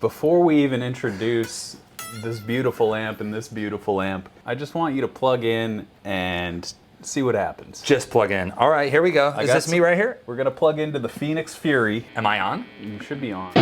Before we even introduce this beautiful amp and this beautiful amp, I just want you to plug in and see what happens. Just plug in. All right, here we go. Is this me right here? We're gonna plug into the Phoenix Fury. Am I on? You should be on.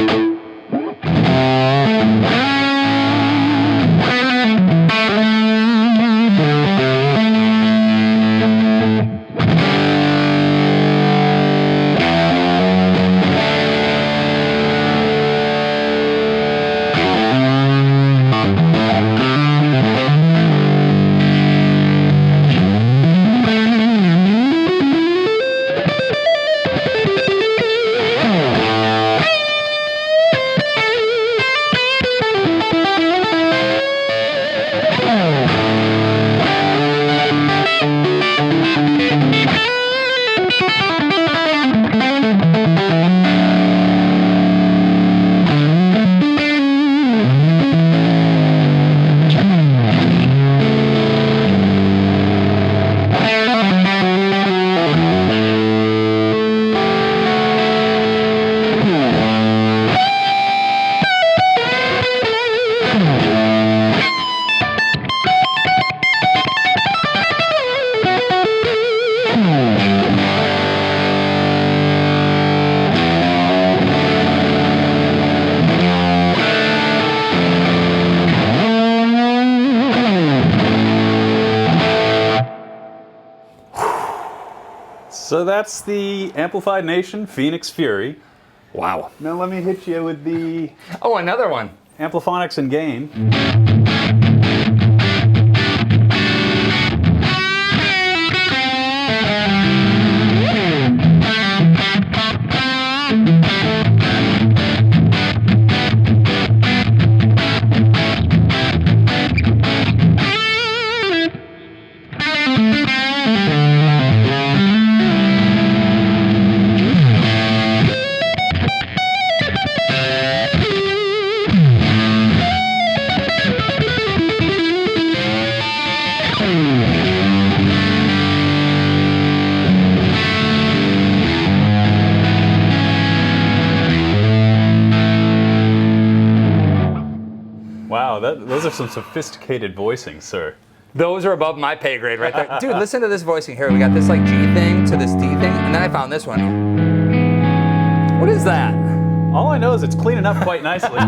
So that's the Amplified Nation Phoenix Fury. Wow. Now let me hit you with the Oh, another one. Ampliphonics and Gain. Wow, those are some sophisticated voicings, sir. Those are above my pay grade right there. Dude, listen to this voicing here. We got this like G thing to this D thing, and then I found this one. What is that? All I know is it's cleaning up quite nicely.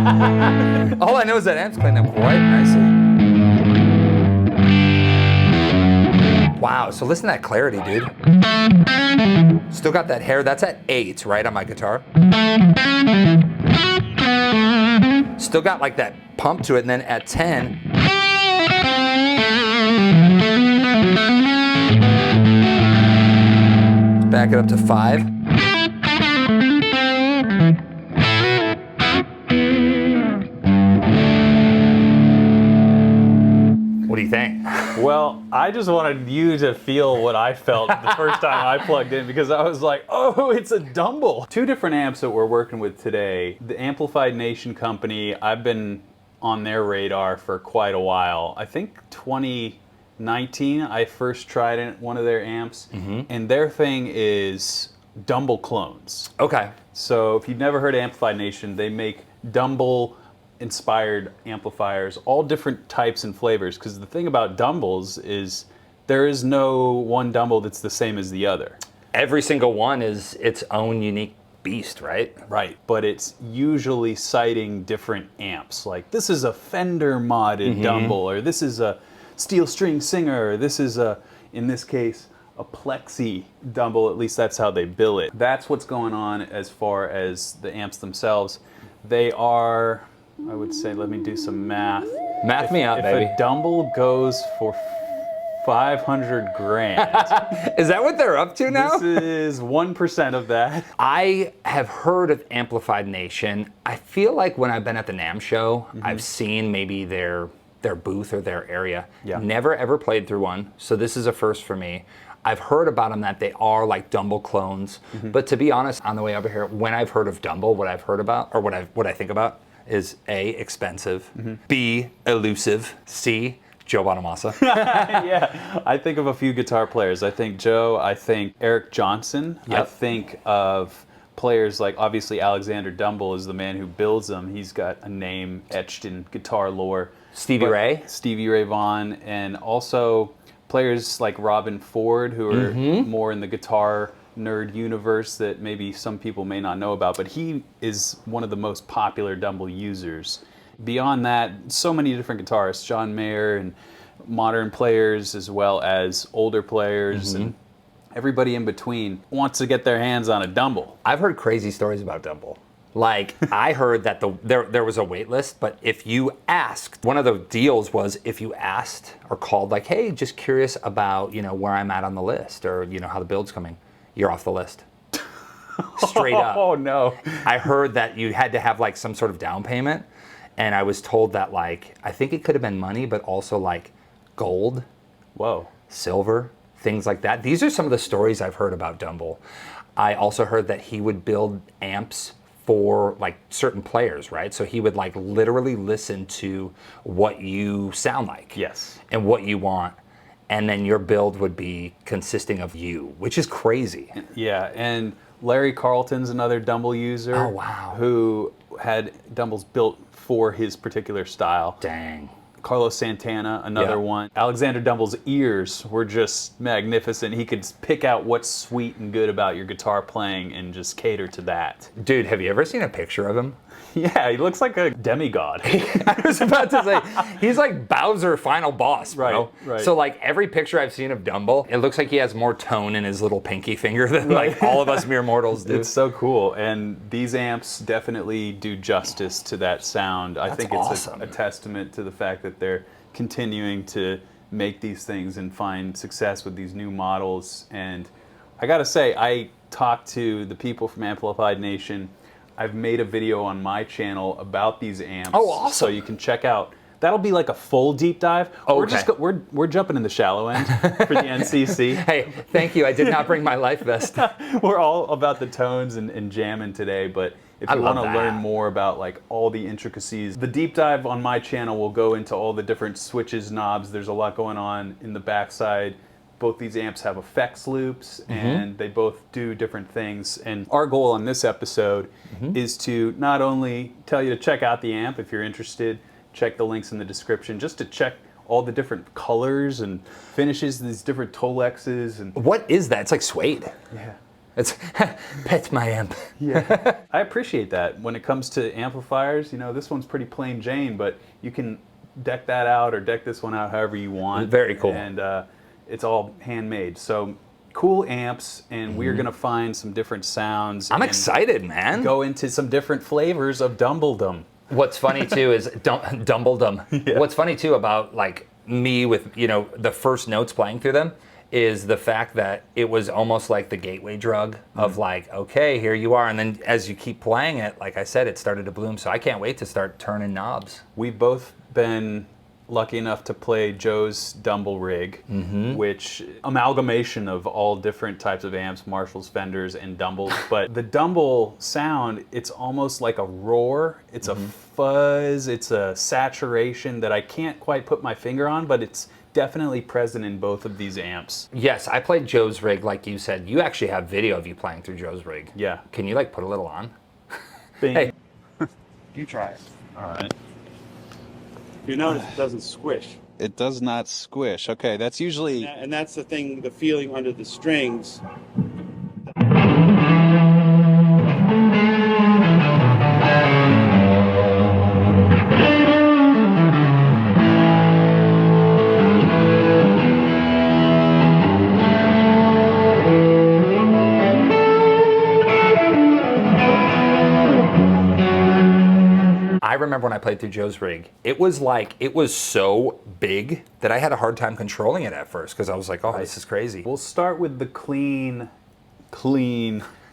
All I know is that amp's cleaning up quite nicely. Wow, so listen to that clarity, dude. Still got that hair. That's at 8, right, on my guitar. Still got like that pump to it, and then at 10, back it up to 5. What do you think? Well, I just wanted you to feel what I felt the first time I plugged in, because I was like, oh, it's a Dumble. Two different amps that we're working with today. The Amplified Nation company, I've been on their radar for quite a while. I think 2019, I first tried one of their amps, and their thing is Dumble clones. Okay. So if you've never heard of Amplified Nation, they make Dumble inspired amplifiers, all different types and flavors, because the thing about Dumbles is there is no one Dumble that's the same as the other. Every single one is its own unique beast, right? Right, but it's usually citing different amps. Like, this is a Fender modded Dumble, or this is a steel string singer, or this is in this case, a plexi Dumble. At least that's how they bill it. That's what's going on as far as the amps themselves. They are, I would say, let me do some math. Math me out, baby. If a Dumble goes for 500 grand. Is that what they're up to now? This is 1% of that. I have heard of Amplified Nation. I feel like when I've been at the NAMM show, I've seen maybe their booth or their area. Yeah. Never ever played through one, so this is a first for me. I've heard about them that they are like Dumble clones, but to be honest, on the way over here, when I've heard of Dumble, what I've heard about, or what I think about, is A, expensive, B, elusive, C, Joe Bonamassa. Yeah, I think of a few guitar players. I think Joe, I think Eric Johnson, I think of players like, obviously Alexander Dumble is the man who builds them. He's got a name etched in guitar lore. Stevie Ray? Stevie Ray Vaughan, and also players like Robin Ford, who are more in the guitar nerd universe that maybe some people may not know about, but he is one of the most popular Dumble users. Beyond that, so many different guitarists, John Mayer, and modern players as well as older players, and everybody in between wants to get their hands on a Dumble. I've heard crazy stories about Dumble. Like, I heard that there was a wait list, but if you asked, one of the deals was if you asked or called like, hey, just curious about, you know, where I'm at on the list, or, you know, how the build's coming, you're off the list. Straight up. Oh, no. I heard that you had to have like some sort of down payment, and I was told that, like, I think it could have been money, but also like gold, Whoa, silver, things like that. These are some of the stories I've heard about Dumble. I also heard that he would build amps for like certain players, right? So he would like literally listen to what you sound like. Yes. And what you want. And then your build would be consisting of you, which is crazy. Yeah, and Larry Carlton's another Dumble user. Oh, wow. Who had Dumbles built for his particular style. Dang. Carlos Santana, another one. Alexander Dumble's ears were just magnificent. He could pick out what's sweet and good about your guitar playing and just cater to that. Dude, have you ever seen a picture of him? Yeah, he looks like a demigod. I was about to say, he's like Bowser final boss, bro. Right. So like every picture I've seen of Dumble, it looks like he has more tone in his little pinky finger than like all of us mere mortals do. It's so cool, and these amps definitely do justice to that sound. I think it's awesome. a testament to the fact that they're continuing to make these things and find success with these new models. And I gotta say, I talked to the people from Amplified Nation. I've made a video on my channel about these amps. Oh, awesome. So you can check out. That'll be like a full deep dive. Oh, okay. We're jumping in the shallow end for the NCC. Hey, thank you. I did not bring my life vest. We're all about the tones and jamming today, but if you want to learn more about like all the intricacies, the deep dive on my channel will go into all the different switches, knobs. There's a lot going on in the backside. Both these amps have effects loops, and they both do different things. And our goal on this episode is to not only tell you to check out the amp if you're interested, check the links in the description, just to check all the different colors and finishes, these different Tolexes. And What is that? It's like suede. yeah. It's pet my amp. Yeah, I appreciate that. When it comes to amplifiers, you know, this one's pretty plain Jane, but you can deck that out or deck this one out however you want. Very cool. And it's all handmade. So cool amps, and we're gonna find some different sounds. I'm and excited, man. Go into some different flavors of Dumbledum. What's funny too is Dumbledum. Yeah. What's funny too about like me with, you know, the first notes playing through them is the fact that it was almost like the gateway drug of like, okay, here you are. And then as you keep playing it, like I said, it started to bloom. So I can't wait to start turning knobs. We've both been lucky enough to play Joe's Dumble rig, which amalgamation of all different types of amps, Marshalls, Fenders, and Dumbles. But the Dumble sound, it's almost like a roar. It's a fuzz. It's a saturation that I can't quite put my finger on, but it's definitely present in both of these amps. Yes, I played Joe's rig like you said. You actually have video of you playing through Joe's rig. Yeah. Can you like put a little on? Bing. Hey. You try it. All right. You notice it doesn't squish. It does not squish. Okay, that's usually... And that's the thing, the feeling under the strings. I remember when I played through Joe's rig, it was so big that I had a hard time controlling it at first because I was like, oh, this is crazy. We'll start with the clean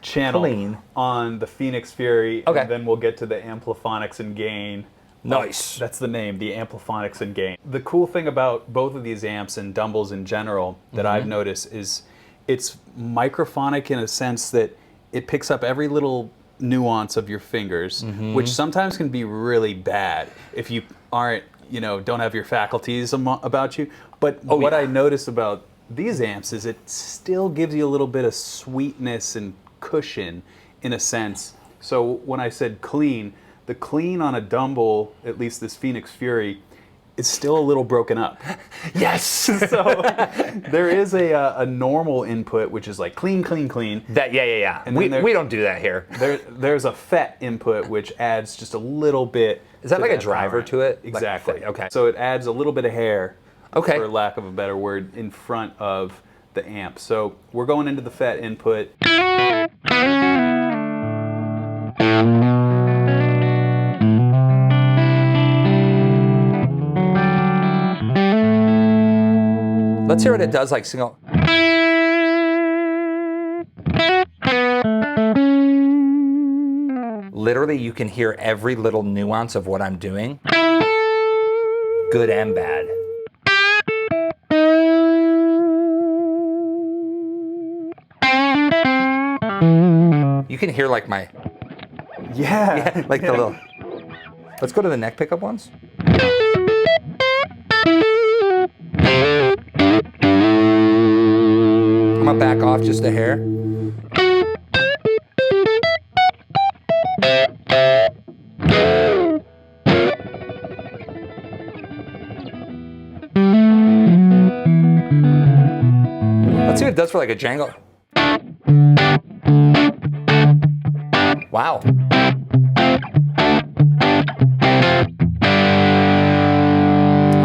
channel on the Phoenix Fury, Okay. and then we'll get to the ampliphonics and gain. Nice. That's the name, the ampliphonics and gain. The cool thing about both of these amps and Dumbles in general that I've noticed is it's microphonic in a sense that it picks up every little nuance of your fingers, which sometimes can be really bad if you aren't, you know, don't have your faculties about you. But what I notice about these amps is it still gives you a little bit of sweetness and cushion in a sense. So when I said clean, the clean on a Dumble, at least this Phoenix Fury, is still a little broken up. Yes. So there is a normal input, which is like clean, clean, clean. Yeah. And we then don't do that here. There's a FET input, which adds just a little bit. Is that to like a that driver power. to it? Exactly. Like, okay. So it adds a little bit of hair, Okay. for lack of a better word, in front of the amp. So we're going into the FET input. Let's hear what it does like single. Literally, you can hear every little nuance of what I'm doing. Good and bad. You can hear like my, Yeah. like the little. Let's go to the neck pickup ones. I'm gonna back off just a hair. Let's see what it does for like a jangle. Wow.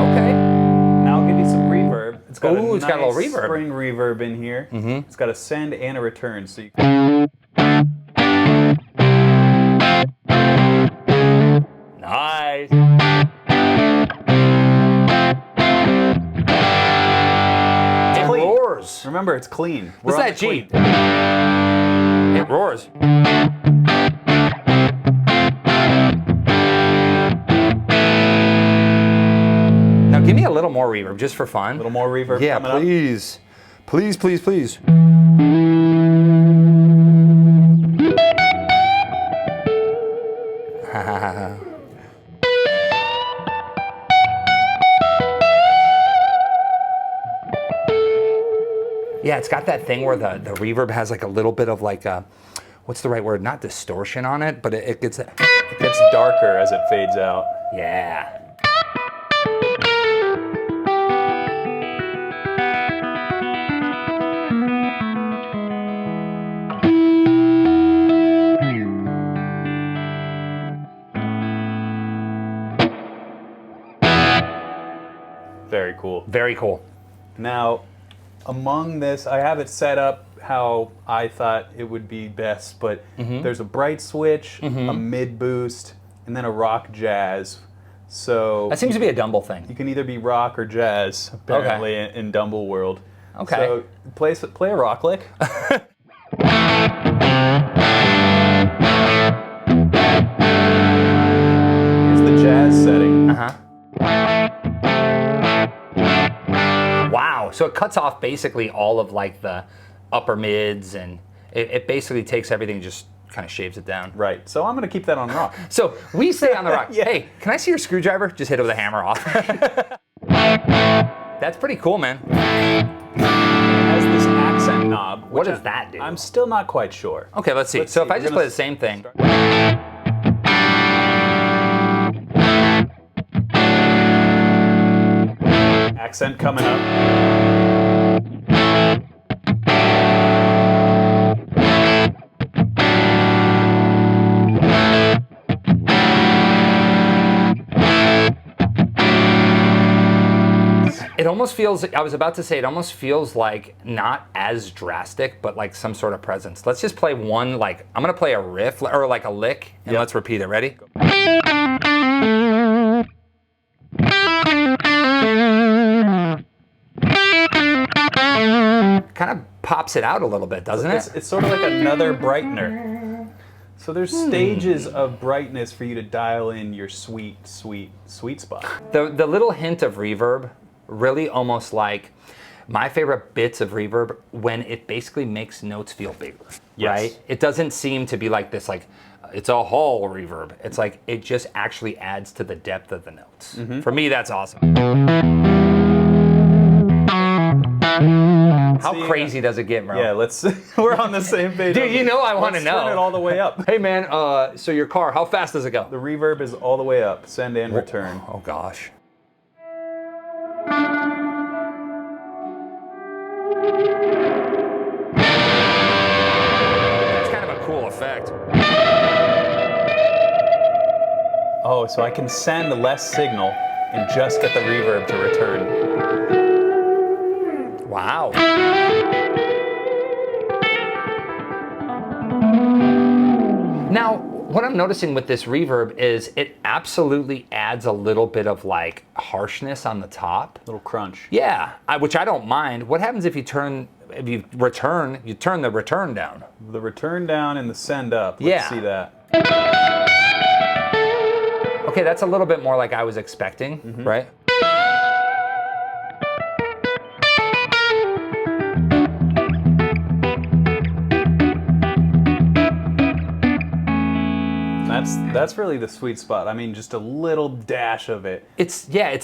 Okay. Now I'll give you some reverb. It's got Ooh, a it's got a little nice reverb. spring reverb in here. Mm-hmm. It's got a send and a return. So you Nice. It clean. roars. remember, it's clean. What's We're on that the G? clean. It roars. Now give me a little more reverb just for fun. A little more reverb Yeah, coming up. please. Please, please, please. Yeah, it's got that thing where the reverb has like a little bit of like a, what's the right word? Not distortion on it, but it gets, It gets darker as it fades out. yeah. Very cool. Very cool. Now, among this, I have it set up how I thought it would be best, but there's a bright switch, a mid boost, and then a rock jazz. So That seems to be a Dumble thing. you can either be rock or jazz, apparently, in Dumble world. Okay. So play a rock lick. Here's the jazz setting. Uh-huh. Wow, so it cuts off basically all of like the upper mids, and it basically takes everything and just kind of shaves it down. Right. So I'm going to keep that on rock. So we say on the rock, Yeah. hey, can I see your screwdriver? Just hit it with a hammer off. That's pretty cool, man. It has this accent knob. What which does that do? I'm still not quite sure. Okay, let's see. Let's So see. if I We're just gonna play the same thing. Accent coming up. It almost feels, I was about to say, it almost feels like not as drastic, but like some sort of presence. Let's just play one, like, I'm gonna play a riff, or like a lick, and let's repeat it. Ready? Kind of pops it out a little bit, doesn't it? It's sort of like another brightener. So there's stages of brightness for you to dial in your sweet, sweet, sweet spot. The little hint of reverb, really almost like my favorite bits of reverb when it basically makes notes feel bigger, Yes. right? It doesn't seem to be like this, like it's a whole reverb. It's like it just actually adds to the depth of the notes. For me, that's awesome. How crazy does it get, bro? Yeah, let's. We're on the same page. Dude, you know I want to Let's know. turn it all the way up. Hey man, so your car, how fast does it go? The reverb is all the way up. Send and return. Oh gosh. That's kind of a cool effect. Oh, so I can send less signal and just get the reverb to return. Wow. Now, what I'm noticing with this reverb is it absolutely adds a little bit of like harshness on the top. Little crunch. Yeah, which I don't mind. What happens if you turn the return down? The return down and the send up. Let's see that. Okay, that's a little bit more like I was expecting, right? That's really the sweet spot. I mean, just a little dash of it. It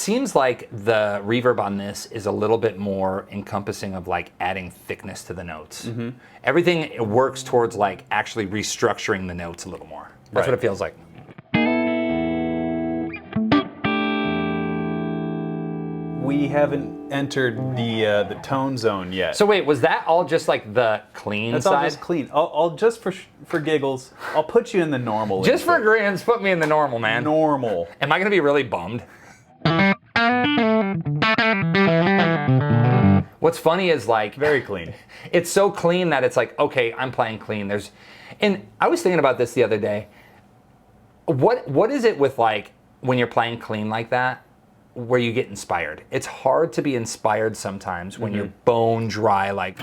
seems like the reverb on this is a little bit more encompassing of like adding thickness to the notes. Everything works towards like actually restructuring the notes a little more. That's what it feels like. We haven't entered the tone zone yet. So wait, was that all just like the clean That's side? all just clean. I'll just for giggles, I'll put you in the normal. Just for grins, put me in the normal, man. Normal. Am I gonna be really bummed? What's funny is like Very clean. It's so clean that it's like, okay, I'm playing clean. And I was thinking about this the other day. What is it with like when you're playing clean like that, where you get inspired? It's hard to be inspired sometimes when you're bone dry like.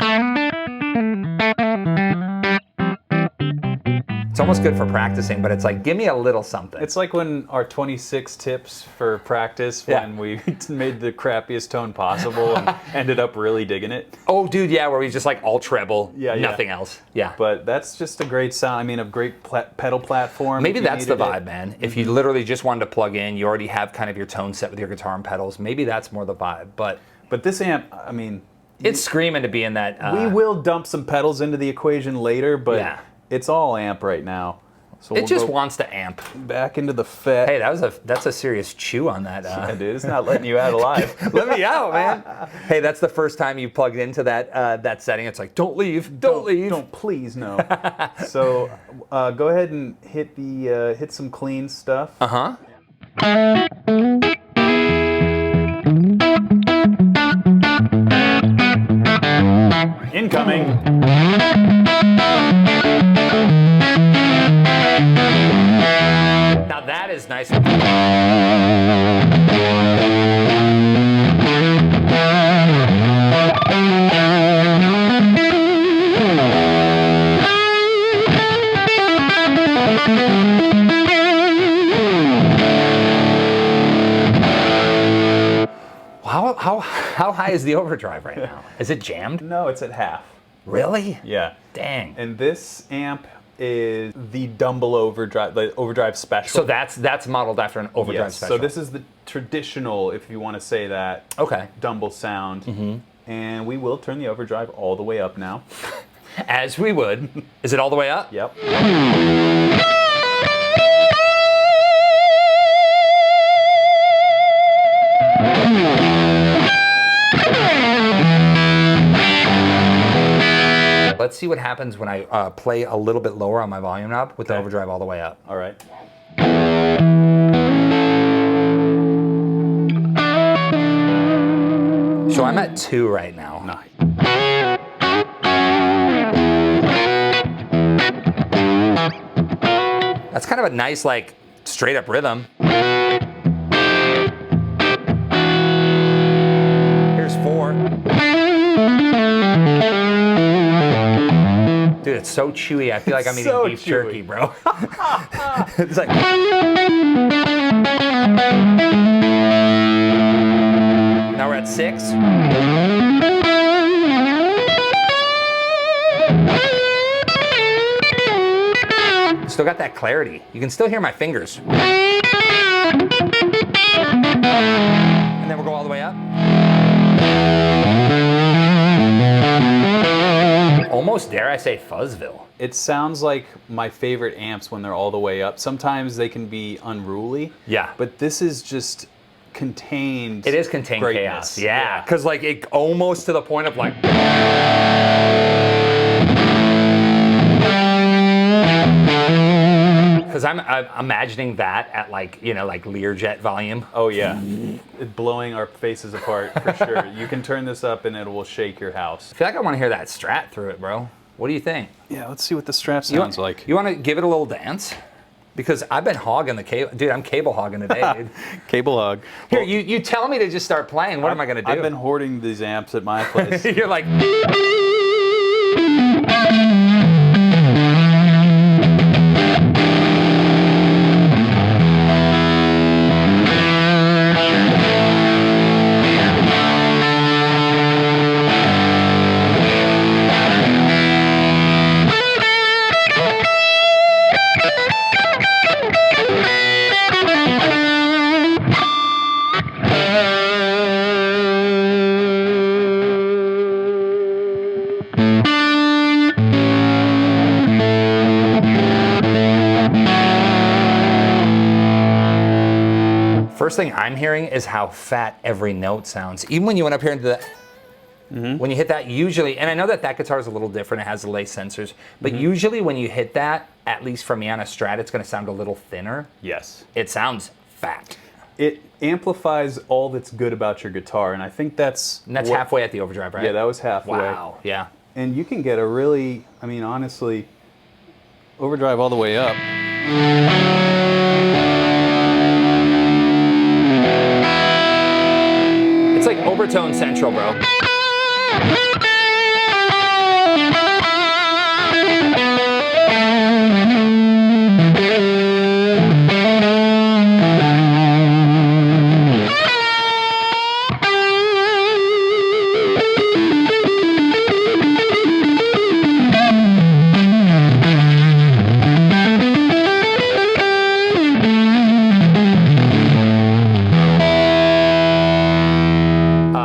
It's almost good for practicing, but it's like, give me a little something. It's like when our 26 tips for practice when we made the crappiest tone possible and ended up really digging it. Oh, dude, yeah, where we just like all treble, Yeah. nothing else. Yeah. But that's just a great sound. I mean, a great pedal platform. Maybe if you that's the needed vibe, it. man. If you literally just wanted to plug in, you already have kind of your tone set with your guitar and pedals. Maybe that's more the vibe. But this amp, I mean, it's screaming to be in that. we will dump some pedals into the equation later, but it's all amp right now. So it just wants to amp. Back into the FET. Hey, that's a serious chew on that. Yeah, dude, it's not letting you out alive. Let me out, man. Hey, that's the first time you plugged into that setting. It's like, don't leave, don't leave. Don't please no. So go ahead and hit some clean stuff. Incoming. Now that is nice. How high is the overdrive right now? Is it jammed? No, it's at half. Really? Yeah. Dang. And this amp is the Dumble overdrive, the overdrive special. So that's modeled after an overdrive special. So this is the traditional, if you want to say that, Dumble sound. And we will turn the overdrive all the way up now. As we would. Is it all the way up? Yep. Let's see what happens when I play a little bit lower on my volume knob with the overdrive all the way up. All right. So I'm at 2 right now. Nice. That's kind of a nice, like, straight up rhythm. Here's 4. Dude, it's so chewy. I feel like I'm eating so beef chewy. jerky, bro. It's like. Now we're at 6. Still got that clarity. You can still hear my fingers. And then we'll go all the way up. almost, dare I say, Fuzzville. It sounds like my favorite amps when they're all the way up. Sometimes they can be unruly. Yeah. But this is just contained. It is contained greatness. chaos. Yeah. Because like it almost to the point of like. Because I'm imagining that at like, you know, like Learjet volume. Oh yeah, blowing our faces apart for sure. You can turn this up and it will shake your house. I feel like I want to hear that Strat through it, bro. What do you think? Yeah, let's see what the Strat sounds like. You want to give it a little dance? Because I've been hogging the cable. Dude, I'm cable hogging today, dude. Cable hog. Here, you tell me to just start playing. What am I going to do? I've been hoarding these amps at my place. You're like... First thing I'm hearing is how fat every note sounds. Even when you went up here into the, when you hit that usually, and I know that guitar is a little different, it has the lace sensors, but usually when you hit that, at least for me on a Strat, it's gonna sound a little thinner. Yes. It sounds fat. It amplifies all that's good about your guitar, and I think that's... And that's halfway at the overdrive, right? Yeah, that was halfway. Wow, yeah. And you can get a really, I mean, honestly, overdrive all the way up. It's like overtone central, bro.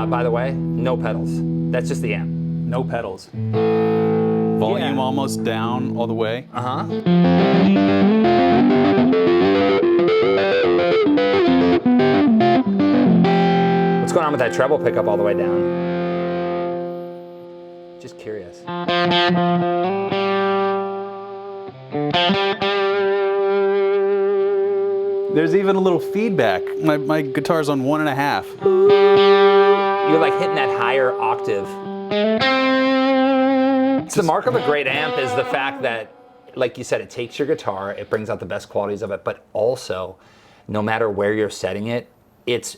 By the way, no pedals. That's just the amp. No pedals. Volume almost down all the way. Uh-huh. What's going on with that treble pickup all the way down? Just curious. There's even a little feedback. My guitar's on 1.5. You're like hitting that higher octave. It's the mark of a great amp is the fact that, like you said, it takes your guitar, it brings out the best qualities of it, but also, no matter where you're setting it, it's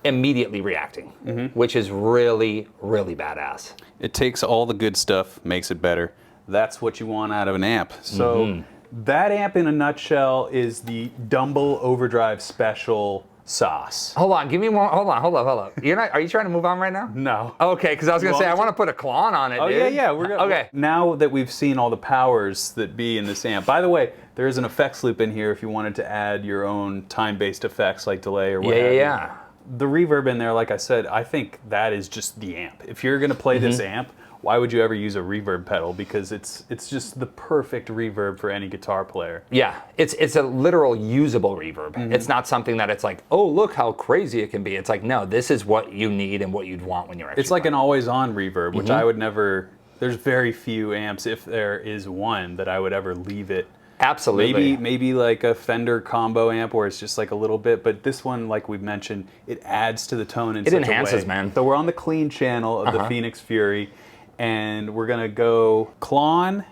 immediately reacting, which is really, really badass. It takes all the good stuff, makes it better. That's what you want out of an amp. So that amp in a nutshell is the Dumble Overdrive Special sauce. Hold on, give me more. Hold on. You're not? Are you trying to move on right now? No. Okay, because I was gonna say I want to put a Klon on it. Oh dude. yeah, we're gonna. Okay. Now that we've seen all the powers that be in this amp. By the way, there is an effects loop in here if you wanted to add your own time-based effects like delay or what have you. Yeah. The reverb in there, like I said, I think that is just the amp. If you're gonna play this amp, why would you ever use a reverb pedal? Because it's just the perfect reverb for any guitar player. Yeah, it's a literal usable reverb. It's not something that it's like, oh, look how crazy it can be. It's like, no, this is what you need and what you'd want when you're actually It's like playing. an always-on reverb, which I would never. There's very few amps, if there is one, that I would ever leave it. Absolutely. Maybe like a Fender combo amp where it's just like a little bit, but this one, like we've mentioned, it adds to the tone in such a way. It enhances, man. So we're on the clean channel of the Phoenix Fury, and we're gonna go Klon,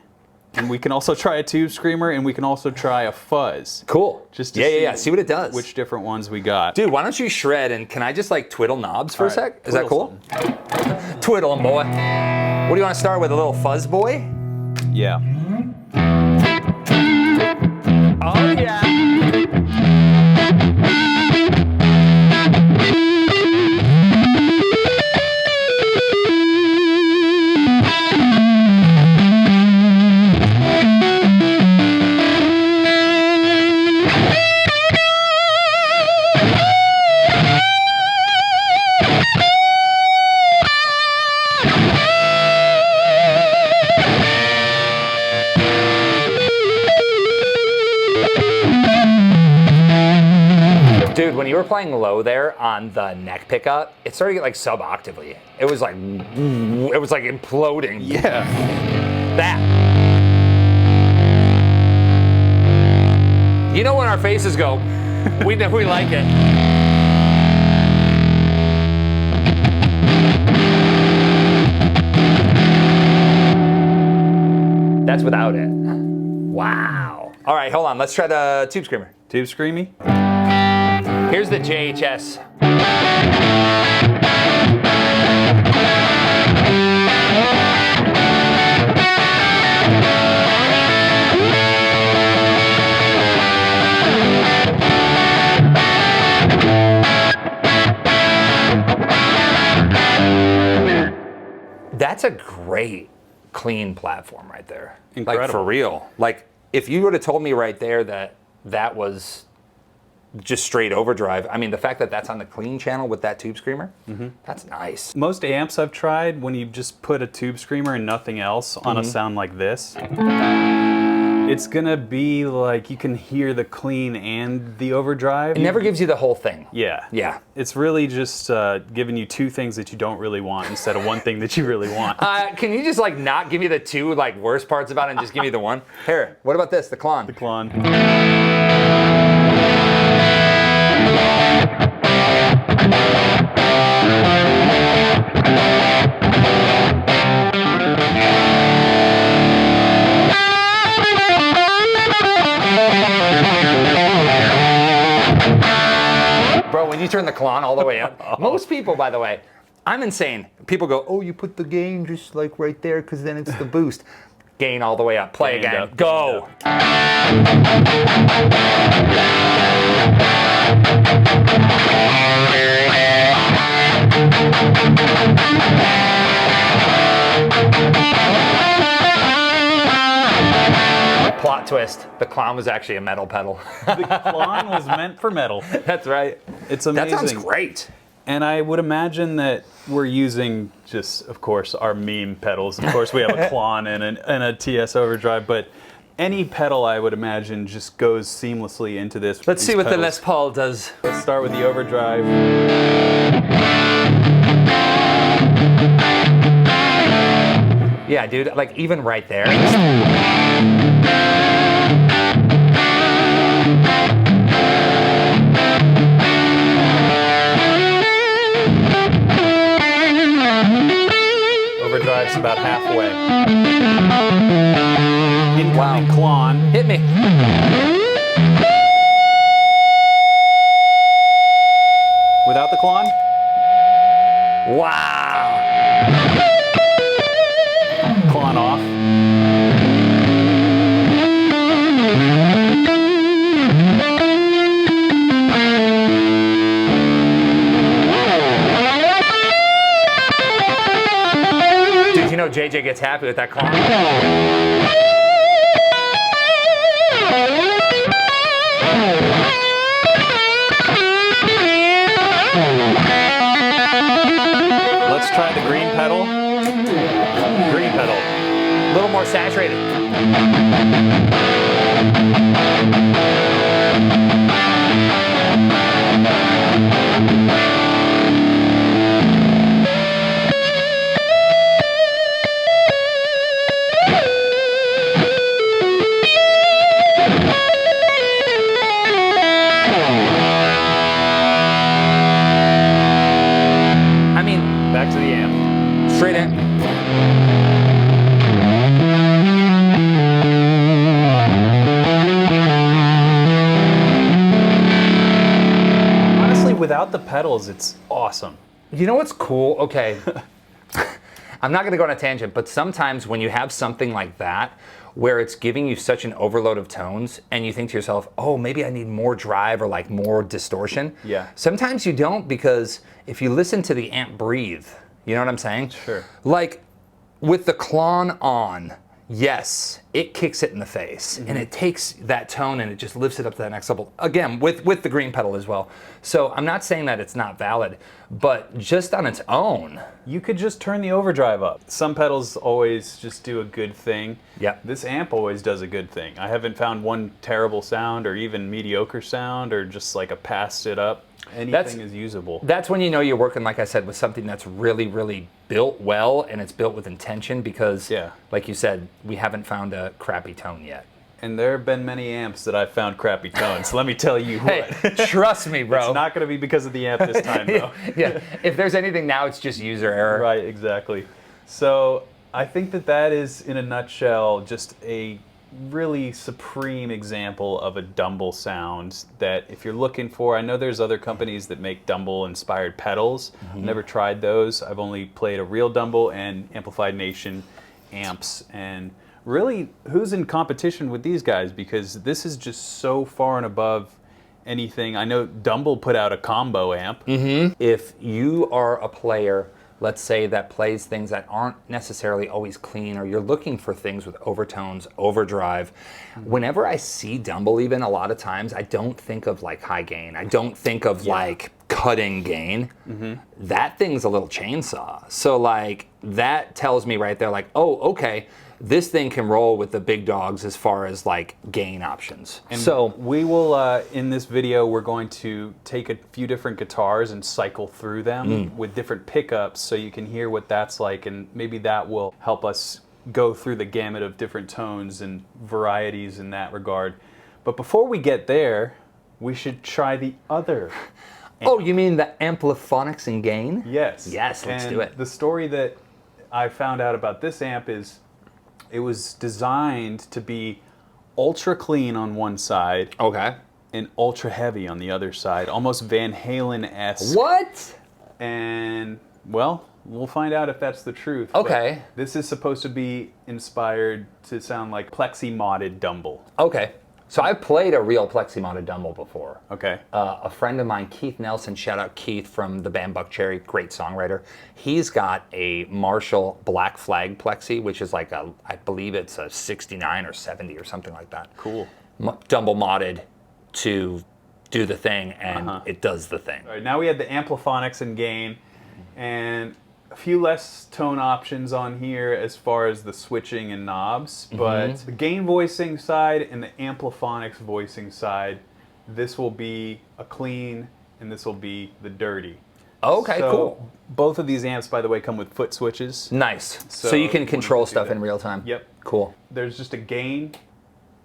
and we can also try a Tube Screamer, and we can also try a Fuzz. Cool. Just to see what it does. Which different ones we got. Dude, why don't you shred and can I just like twiddle knobs for a sec? Is that twiddle cool? Twiddle 'em, boy. What do you want to start with? A little fuzz boy? Yeah. Oh yeah. were playing low there on the neck pickup, it started to get like sub-octavely. It was like imploding. Yeah. That. You know when our faces go, we know we like it. That's without it. Wow. All right, hold on. Let's try the Tube Screamer. Tube Screamy? Here's the JHS. That's a great clean platform right there. Incredible. Like for real. Like if you would have told me right there that that was just straight overdrive, I mean the fact that that's on the clean channel with that Tube Screamer, that's nice. Most amps I've tried, when you just put a Tube Screamer and nothing else on a sound like this, it's gonna be like you can hear the clean and the overdrive. It never gives you the whole thing. Yeah. Yeah. It's really just giving you two things that you don't really want instead of one thing that you really want. Can you just like not give me the two like worst parts about it and just give me the one? Here, what about this, the Klon? The Klon. Bro, when you turn the Klon all the way up, most people, by the way, I'm insane. People go, oh, you put the gain just like right there because then it's the boost. Gain all the way up. Play Gained again. up, Go. Plot twist. The Klon was actually a metal pedal. The Klon was meant for metal. That's right. It's amazing. That sounds great. And I would imagine that we're using just, of course, our meme pedals. Of course, we have a Klon and a TS overdrive, but any pedal I would imagine just goes seamlessly into this. Let's see what the pedals. Les Paul does. Let's start with the overdrive. Yeah, dude, like even right there. Overdrive's about halfway. Incoming Klon. Hit me. Without the Klon? Wow. Klon off. Dude, you know JJ gets happy with that Klon. Let's try the green pedal. Green pedal. A little more saturated. I mean, Back to the amp. straight in. Honestly, without the pedals, it's awesome. You know what's cool? Okay. I'm not going to go on a tangent, but sometimes when you have something like that, where it's giving you such an overload of tones, and you think to yourself, oh, maybe I need more drive or like more distortion. Yeah. Sometimes you don't, because if you listen to the amp breathe, you know what I'm saying? Sure. Like with the Klon on, yes, it kicks it in the face, and it takes that tone and it just lifts it up to that next level. Again, with the green pedal as well. So I'm not saying that it's not valid, but just on its own. You could just turn the overdrive up. Some pedals always just do a good thing. Yep. This amp always does a good thing. I haven't found one terrible sound or even mediocre sound or just like a passed it up. anything is usable. That's when you know you're working, like I said, with something that's really, really built well, and it's built with intention because, like you said, we haven't found a crappy tone yet. And there have been many amps that I've found crappy tones. Let me tell you what. Hey, trust me, bro. It's not going to be because of the amp this time, though. Yeah, if there's anything now, it's just user error. Right, exactly. So I think that is, in a nutshell, just a really supreme example of a Dumble sound that if you're looking for, I know there's other companies that make Dumble-inspired pedals. I've never tried those. I've only played a real Dumble and Amplified Nation amps, and really, who's in competition with these guys? Because this is just so far and above anything. I know Dumble put out a combo amp. If you are a player, let's say, that plays things that aren't necessarily always clean, or you're looking for things with overtones, overdrive, whenever I see Dumble, even a lot of times, I don't think of like high gain. I don't think of like cutting gain. That thing's a little chainsaw. So like that tells me right there, like, oh, okay, this thing can roll with the big dogs as far as like gain options. And so we will, in this video, we're going to take a few different guitars and cycle through them with different pickups so you can hear what that's like, and maybe that will help us go through the gamut of different tones and varieties in that regard. But before we get there, we should try the other. Oh, you mean the ampliphonics and gain? Yes. Yes, let's do it. The story that I found out about this amp is it was designed to be ultra clean on one side. Okay. And ultra heavy on the other side. Almost Van Halen-esque. What? And, well, we'll find out if that's the truth. Okay. But this is supposed to be inspired to sound like plexi-modded Dumble. Okay. So I've played a real plexi-modded Dumble before. Okay. A friend of mine, Keith Nelson, shout out Keith from the band Buck Cherry, great songwriter. He's got a Marshall Black Flag plexi, which is like a, I believe it's a 69 or 70 or something like that. Cool. Dumble modded to do the thing, and it does the thing. All right, now we had the ampliphonics and gain, and a few less tone options on here as far as the switching and knobs, but the gain voicing side and the ampliphonics voicing side, this will be a clean and this will be the dirty. Okay, so cool. Both of these amps, by the way, come with foot switches. Nice. So you can control stuff in real time. Yep. Cool. There's just a gain,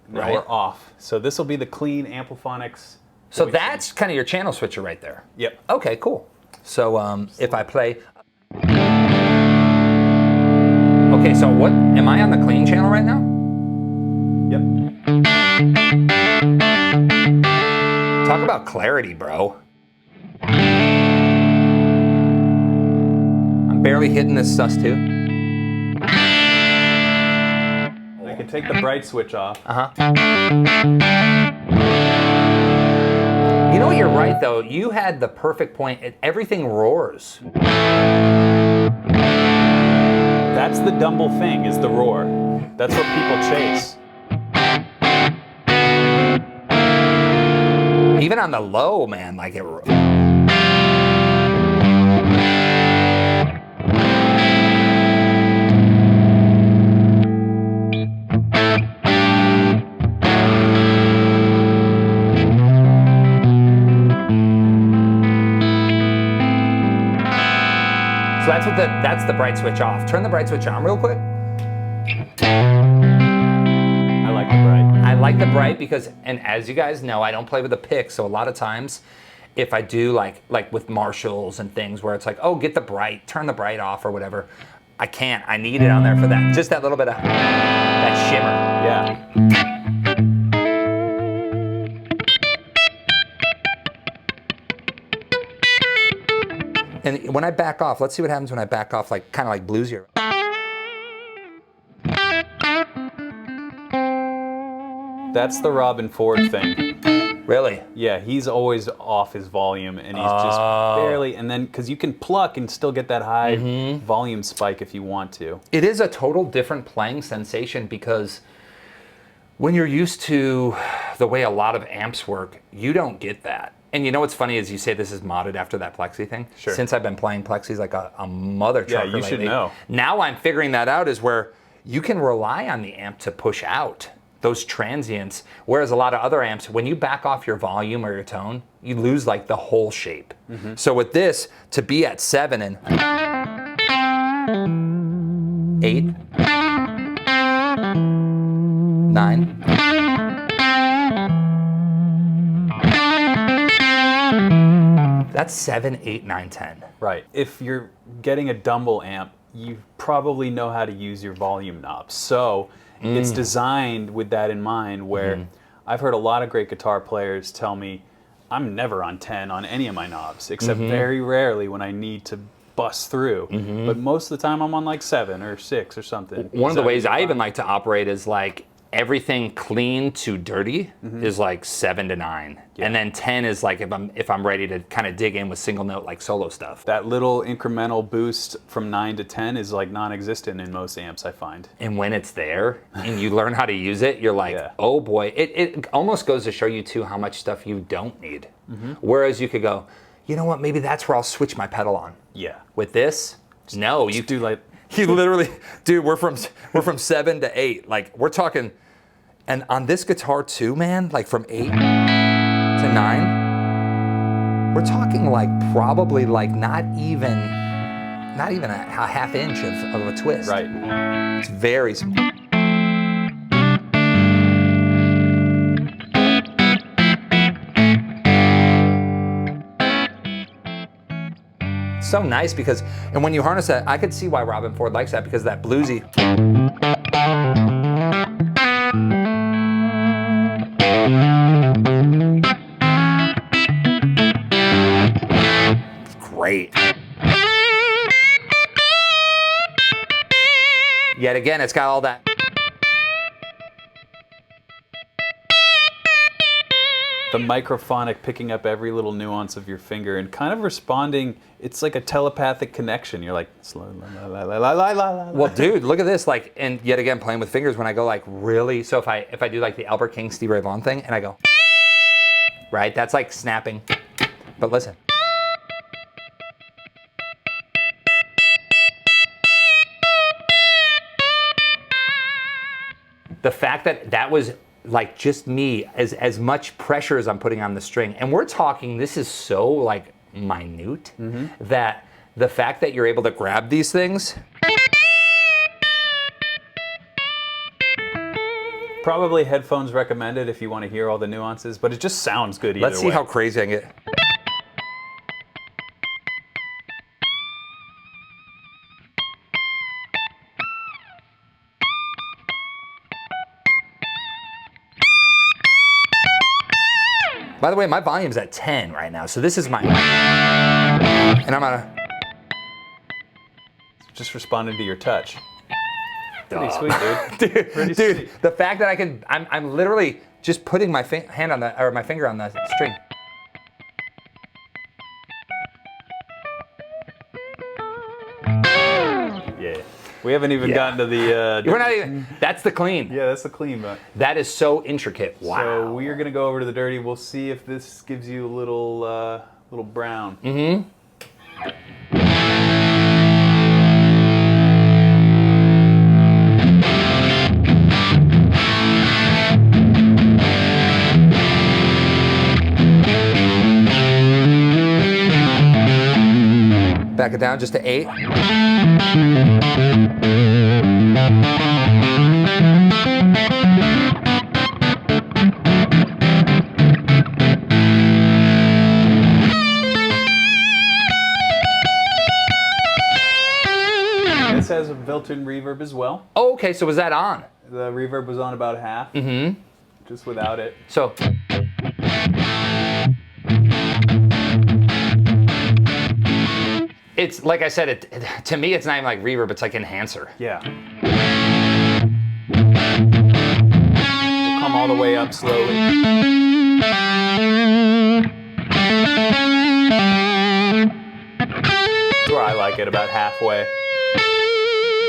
now Right. we're off. So this will be the clean ampliphonics. So voicing. that's kind of your channel switcher right there. Yep. Okay, cool. So if I play... Okay, so what, am I on the clean channel right now? Yep. Talk about clarity, bro. I'm barely hitting this sus2. I can take the bright switch off. You know what, you're right though. You had the perfect point. Everything roars. That's the Dumble thing, is the roar. That's what people chase. Even on the low, man, like it. So that's the bright switch off. Turn the bright switch on real quick. I like the bright. I like the bright because, and as you guys know, I don't play with a pick, so a lot of times if I do like with Marshalls and things where it's like, oh, get the bright, turn the bright off or whatever, I can't. I need it on there for that. Just that little bit of that shimmer. Yeah. And when I back off, let's see what happens when I back off, like kind of like bluesier. That's the Robin Ford thing. Really? Yeah, he's always off his volume, and he's just barely, and then, because you can pluck and still get that high volume spike if you want to. It is a total different playing sensation because when you're used to the way a lot of amps work, you don't get that. And you know what's funny is you say this is modded after that plexi thing. Sure. Since I've been playing plexis like a mother trucker Yeah, you should know. Now I'm figuring that out is where you can rely on the amp to push out. those transients. Whereas a lot of other amps, when you back off your volume or your tone, you lose like the whole shape. So with this, to be at 7 and 8, 9. That's 7, 8, 9, 10. Right. If you're getting a Dumble amp, you probably know how to use your volume knobs. So it's designed with that in mind, where I've heard a lot of great guitar players tell me, I'm never on 10 on any of my knobs, except very rarely when I need to bust through. But most of the time I'm on like 7 or 6 or something. One of the ways I even like to operate is like everything clean to dirty is like 7 to 9. And then 10 is like if I'm ready to kind of dig in with single note like solo stuff. That little incremental boost from 9 to 10 is like non-existent in most amps, I find. And when it's there and you learn how to use it, you're like, oh boy. It almost goes to show you too how much stuff you don't need. Whereas you could go, you know what, maybe that's where I'll switch my pedal on. Yeah. With this, no, you do like... You literally, dude, we're from 7 to 8. Like we're talking, and on this guitar too, man, like from 8 to 9, we're talking like probably like not even a half inch of a twist. Right. It's very small. So nice because, and when you harness that, I could see why Robin Ford likes that, because that bluesy. It's great. Yet again, it's got all that. The microphonic picking up every little nuance of your finger and kind of responding. It's like a telepathic connection. You're like, slow, la, la, la, la, la, la, la. Well, dude, look at this. Like, and yet again, playing with fingers when I go like really. So if I do like the Albert King, Stevie Ray Vaughan thing, and I go, right, that's like snapping. But listen. The fact that that was like just me, as much pressure as I'm putting on the string, and we're talking, this is so like minute that the fact that you're able to grab these things. Probably headphones recommended if you want to hear all the nuances, but it just sounds good either way. Let's see how crazy I can get. By the way, my volume's at 10 right now, so this is my, and I'm gonna. Just responding to your touch. Pretty sweet, dude. Dude, the fact that I can, I'm literally just putting my hand on the, or my finger on the string. Yeah. We haven't even gotten to the... We're not even, that's the clean. Yeah, that's the clean, but... That is so intricate. Wow. So we are going to go over to the dirty. We'll see if this gives you a little brown. Back it down just to 8. This has a built-in reverb as well. Oh, okay, so was that on? The reverb was on about half. Just without it. So. It's, like I said, to me it's not even like reverb, it's like enhancer. Yeah. We'll come all the way up slowly. That's where I like it, about halfway.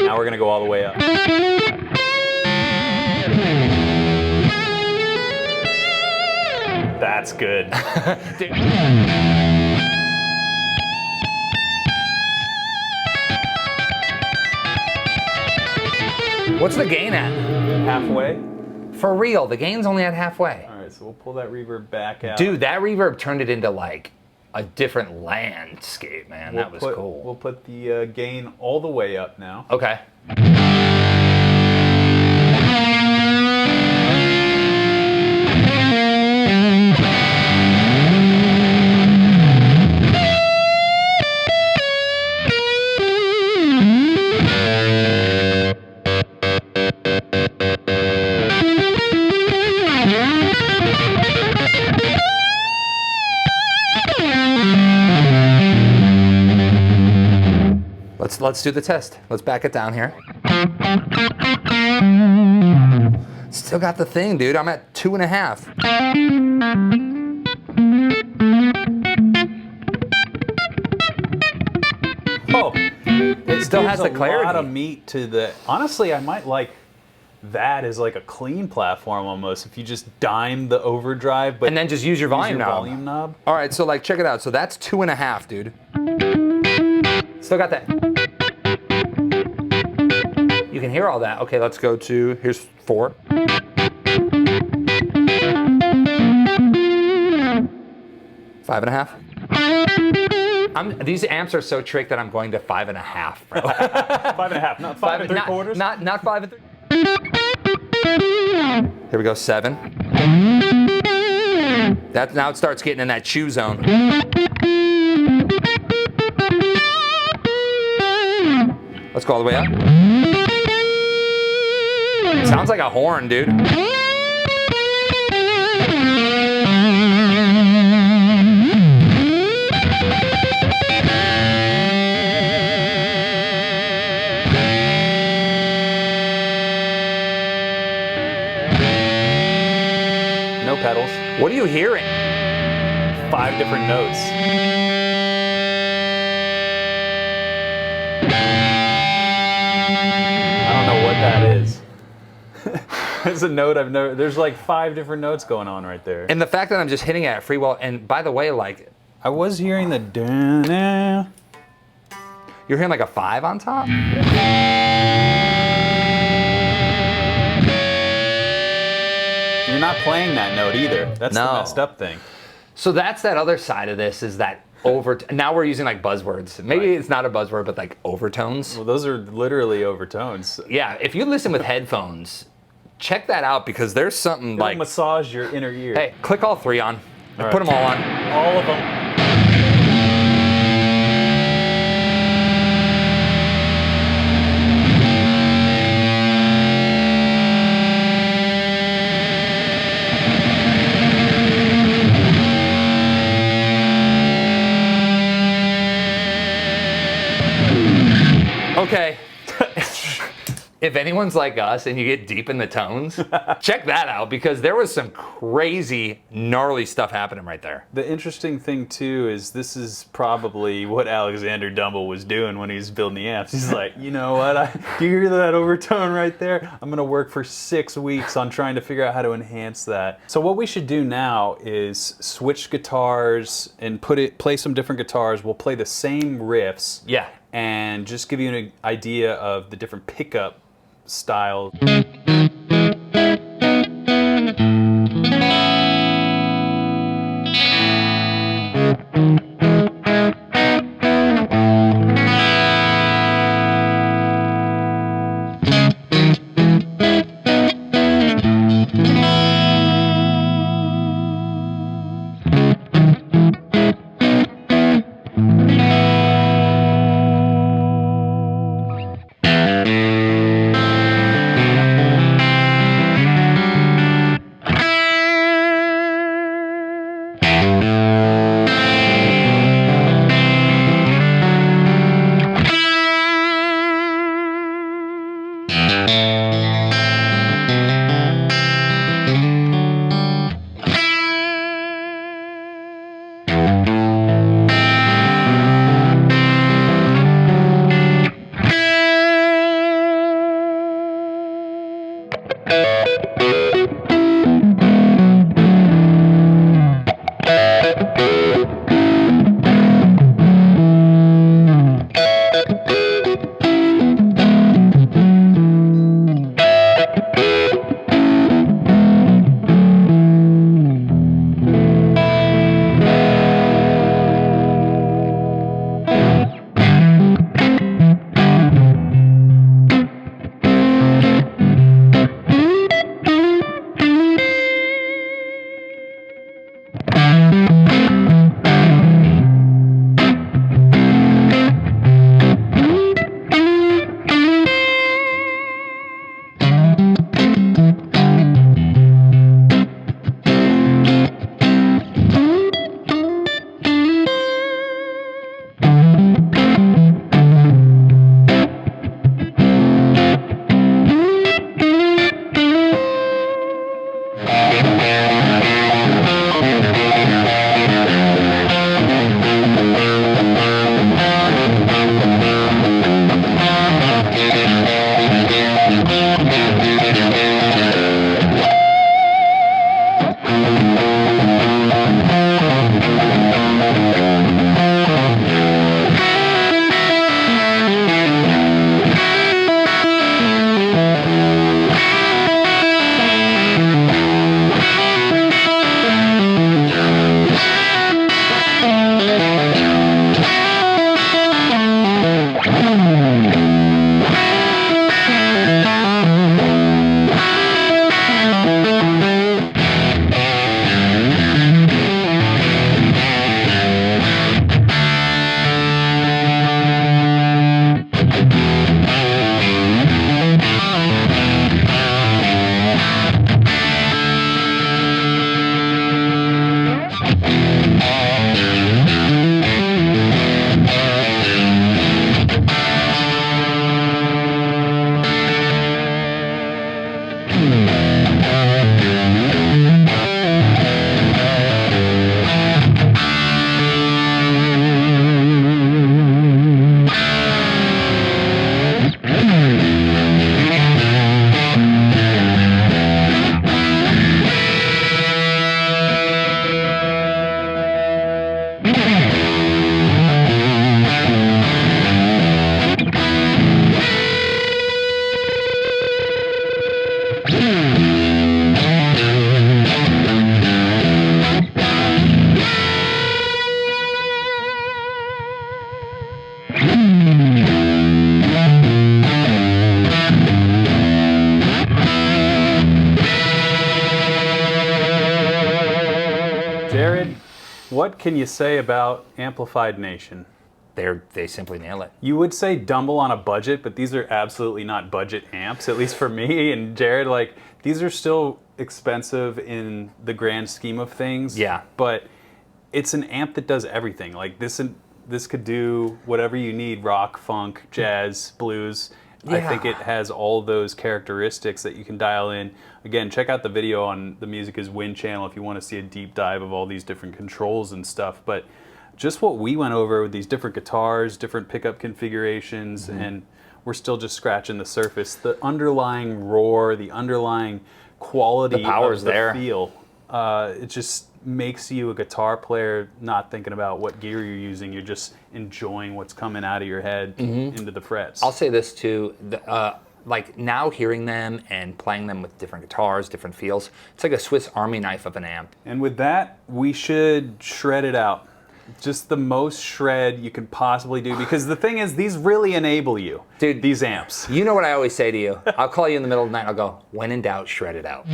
Now we're gonna go all the way up. That's good. What's the gain at? Halfway. For real, the gain's only at halfway. All right, so we'll pull that reverb back out. Dude, that reverb turned it into like a different landscape, man. That was cool. We'll put the gain all the way up now. Okay. Let's do the test. Let's back it down here. Still got the thing, dude. I'm at 2.5. Oh, It still has the clarity. A lot of meat to the. Honestly, I might like that as like a clean platform almost. If you just dime the overdrive, but And then just use your volume knob. volume knob. All right, so like check it out. So that's 2.5, dude. Still got that. You can hear all that. Okay, let's go to, here's 4. Five and a half. These amps are so tricked that I'm going to 5.5, bro. 5.5, not 5 3/4. Not 5 3. Here we go, 7. That now it starts getting in that chew zone. Let's go all the way up. Sounds like a horn, dude. No pedals. What are you hearing? 5 different notes. I don't know what that is. It's a note I've never. There's like 5 different notes going on right there. And the fact that I'm just hitting it at free will, and by the way, like, I was hearing the da-na. you're hearing like a 5 on top? You're not playing that note either. That's the No. messed up thing. So that's that other side of this, is that now we're using like buzzwords. Maybe Right. it's not a buzzword, but like overtones. Well, those are literally overtones. Yeah, if you listen with headphones, check that out, because there's something It'll like, massage your inner ear. hey, click all 3 on. All right. Put them all on. All of them. Okay. If anyone's like us and you get deep in the tones, check that out, because there was some crazy, gnarly stuff happening right there. The interesting thing too is this is probably what Alexander Dumble was doing when he was building the amps. He's like, you know what? Do you hear that overtone right there? I'm gonna work for 6 weeks on trying to figure out how to enhance that. So what we should do now is switch guitars and play some different guitars. We'll play the same riffs. Yeah. And just give you an idea of the different pickup styles. What can you say about Amplified Nation? They simply nail it. You would say Dumble on a budget, but these are absolutely not budget amps, at least for me and Jared. Like, these are still expensive in the grand scheme of things. Yeah. But it's an amp that does everything. Like, this could do whatever you need, rock, funk, jazz, blues. Yeah. I think it has all those characteristics that you can dial in. Again, check out the video on the Music is Win channel if you want to see a deep dive of all these different controls and stuff. But just what we went over with these different guitars, different pickup configurations, and we're still just scratching the surface. The underlying roar, the underlying quality The power's of the there. feel, it just makes you a guitar player not thinking about what gear you're using. You're just enjoying what's coming out of your head into the frets. I'll say this too, like now hearing them and playing them with different guitars, different feels, it's like a Swiss Army knife of an amp. And with that, we should shred it out. Just the most shred you can possibly do, because the thing is, these really enable you. Dude, these amps. You know what I always say to you? I'll call you in the middle of the night, I'll go, when in doubt, shred it out.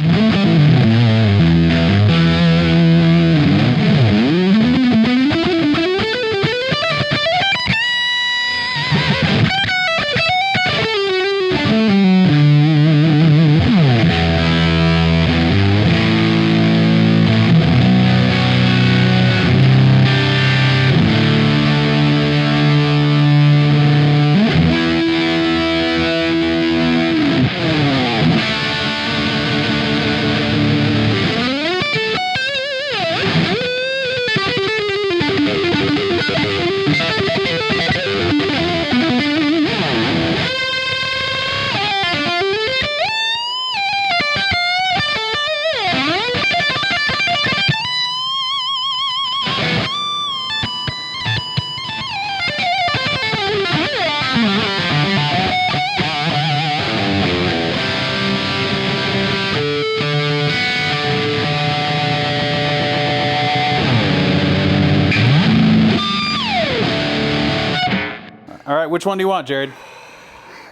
All right, which one do you want, Jared?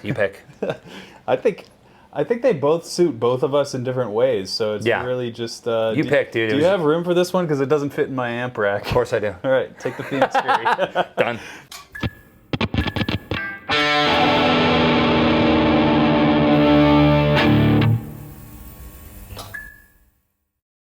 You pick. I think they both suit both of us in different ways, so it's Yeah. really just... You pick, dude. Do you have room for this one? Because it doesn't fit in my amp rack. Of course I do. All right, take the Phoenix Fury. Done.